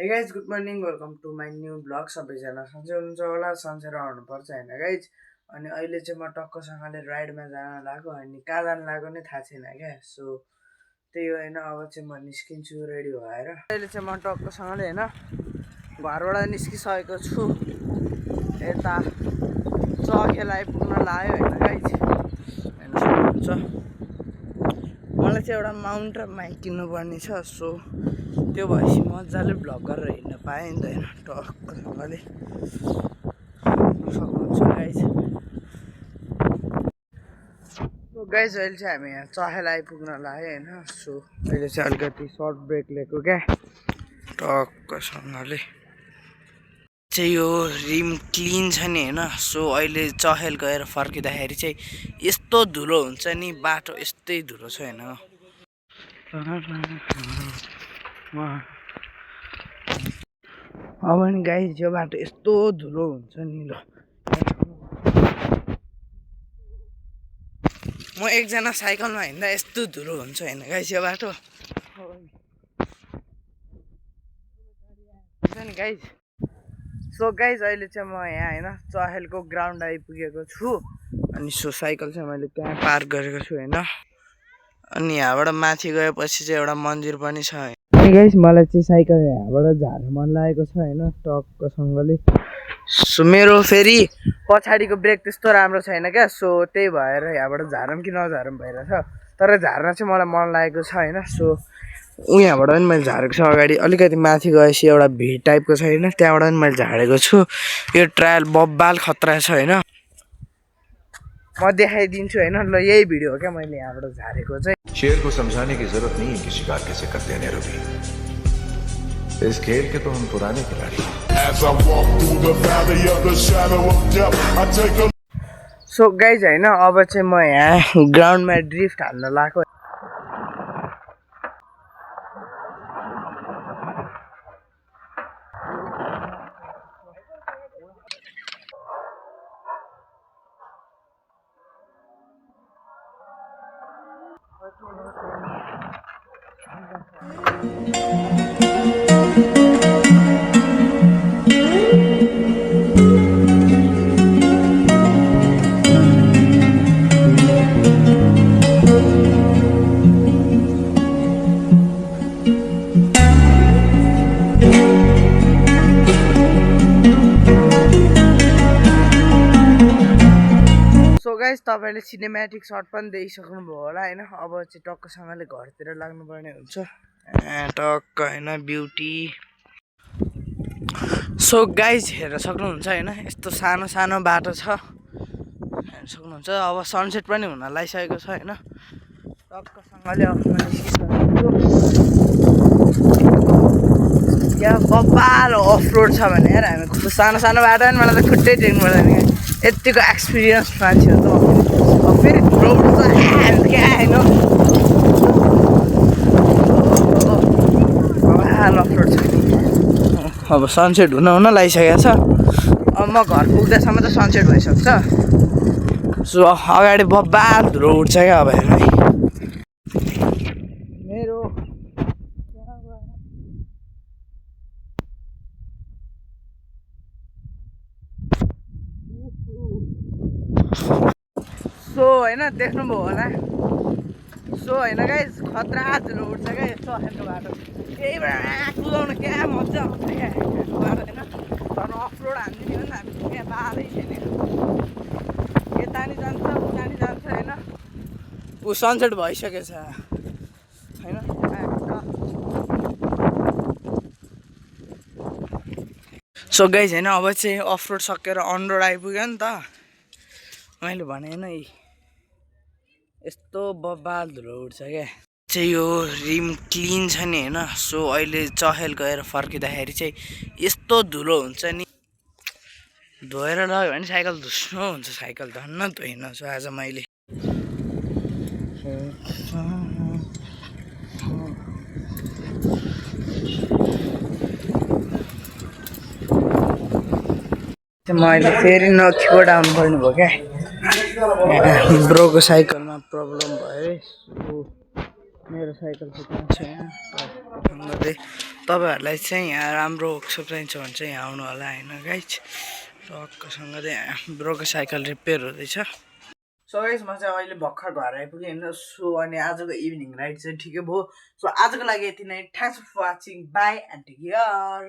Hey guys, good morning. Welcome to my new vlog. सबैजना सन्चै हुनुहुन्छ होला, सन्चै रहनुपर्छ होइन गाइज। अनि अहिले चाहिँ म टक्कसँगले राइडमा जान लाग्यो अनि कहाँ जान लाग्यो नै थाहा छैन क्या। सो त्यही हो होइन, अब चाहिँ म निस्किन्छु रेडी भएर। अहिले चाहिँ म टक्कसँगले होइन घरबाट निस्किसकेको छु। यता चखेल आइपुग्न लाग्यो होइन गाइज। होइन सक्नुहुन्छ, मलाई चाहिँ एउटा माउन्ट र माइक किन्नुपर्ने छ। सो त्यो भएपछि मजाले भ्लग गरेर हिँड्न पाएँ नि त होइन टक्कसँगले। सक्नुहुन्छ गाइज। सो गाइज अहिले चाहिँ हामी यहाँ चहेल आइपुग्न लाग्यो होइन। सो अहिले चाहिँ अलिकति सर्ट ब्रेक लिएको क्या टक्कसँगले। चाहिँ यो रिम क्लिन छ नि होइन। सो अहिले चहेल गएर फर्किँदाखेरि चाहिँ यस्तो धुलो हुन्छ नि, बाटो यस्तै धुलो छ होइन। अब नि गाइज यो बाटो यस्तो धुलो हुन्छ नि। ल म एकजना साइकलमा हिँड्दा यस्तो धुलो हुन्छ होइन गाइज यो बाटो हुन्छ नि गाइज। सो गाइज अहिले चाहिँ म यहाँ होइन चहेलको ग्राउन्ड आइपुगेको छु। अनि सो साइकल चाहिँ मैले त्यहाँ पार्क गरेको छु होइन। अनि यहाँबाट माथि गएपछि चाहिँ एउटा मन्दिर पनि छ। अनि गाइस मलाई चाहिँ साइकल यहाँबाट झार्न मन लागेको छ होइन टक्कसँगले। सो मेरो फेरि पछाडिको ब्रेक त्यस्तो राम्रो छैन क्या। सो त्यही भएर यहाँबाट झारौँ कि नझारौँ भइरहेछ। तर झार्न चाहिँ मलाई मन लागेको छ होइन। सो यहाँबाट पनि मैले झारेको छु। अगाडि अलिकति माथि गएपछि एउटा भिड टाइपको छ होइन, त्यहाँबाट पनि मैले झारेको छु। यो ट्रायल बब्बाल खतरा छ होइन, म देखाइदिन्छु होइन। ल यही भिडियो हो क्या मैले यहाँबाट झारेको चाहिँ। शेर को समझाने की जरूरत नहीं है कि शिकार कैसे करते हैं नैरोबी। इस खेल के तो हम पुराने खिलाड़ी। सो गाइज होइन अब चाहिँ म यहाँ ग्राउन्डमा ड्रिफ्ट हाल्न लाग्यो। सो गाइज तपाईँले सिनेमेटिक सर्ट पनि देखिसक्नुभयो होला होइन। अब चाहिँ टक्कसँगले घरतिर लाग्नुपर्ने हुन्छ टक्क होइन ब्युटी। सो गाइज हेर्न सक्नुहुन्छ होइन, यस्तो सानो सानो बाटो छ हेर्न सक्नुहुन्छ। अब सनसेट पनि हुन लागिसकेको छ होइन। टक्कसँगले यहाँ बब्बाल अफ रोड छ भने यार हामी सानो सानो बाटो नि मलाई त खुट्टै टेक्नु पर्दैन क्या। यतिको एक्सपिरियन्स मान्छे हो त। अब फेरि रोड छ क्या होइन, बब्बाल अफ रोड छ। अब सनसेट हुन लागिसकेको छ। अब म घर पुग्दासम्म त सनसेट भइसक्छ। सो अगाडि बब्बाल धुलो उठ्छ क्या अब हेर्नु है। मेरो सो होइन देख्नुभयो होला। सो होइन गाइज खतरा धुलो उठ्छ क्या यस्तो अहिलेको बाटो। त्यही भएर कुदाउनु क्या मजा आउँछ क्या बाटो होइन। झन् अफ रोड हानिदिने हो नि हामी त्यहाँ बाधै छैन। यता नि जान्छ उता नि जान्छ होइन। ऊ सनसेट भइसकेको छ होइन। सो गाइज होइन अब चाहिँ अफ रोड सकेर अन रोड आइपुग्यो नि त। मैले भने होइन यस्तो बब्बाल धुलो उठ्छ क्या। चाहिँ यो रिम क्लिन छ नि होइन। सो अहिले चहेल गएर फर्किँदाखेरि चाहिँ यस्तो धुलो हुन्छ नि, धोएर लग्यो भने साइकल धुस्नु हुन्छ। साइकल धन्न धोइन छु आज मैले। मैले फेरि नखिबाट आउनु पर्ने भयो क्या। ब्रोको साइकलमा प्रब्लम भयो। मेरो साइकल चाहिँ त्यहाँ छ यहाँ तपाईँहरूलाई चाहिँ यहाँ राम्रो वर्कसप चाहिन्छ भने चाहिँ यहाँ आउनु होला होइन गाइज टक्कसँग चाहिँ ब्रोको साइकल रिपेयर हुँदैछ सो गाइज म चाहिँ अहिले भर्खर घर आइपुगेँ होइन सो अनि आजको इभिनिङ राइड चाहिँ ठिकै भयो सो आजको लागि यति नै thanks for watching bye and take care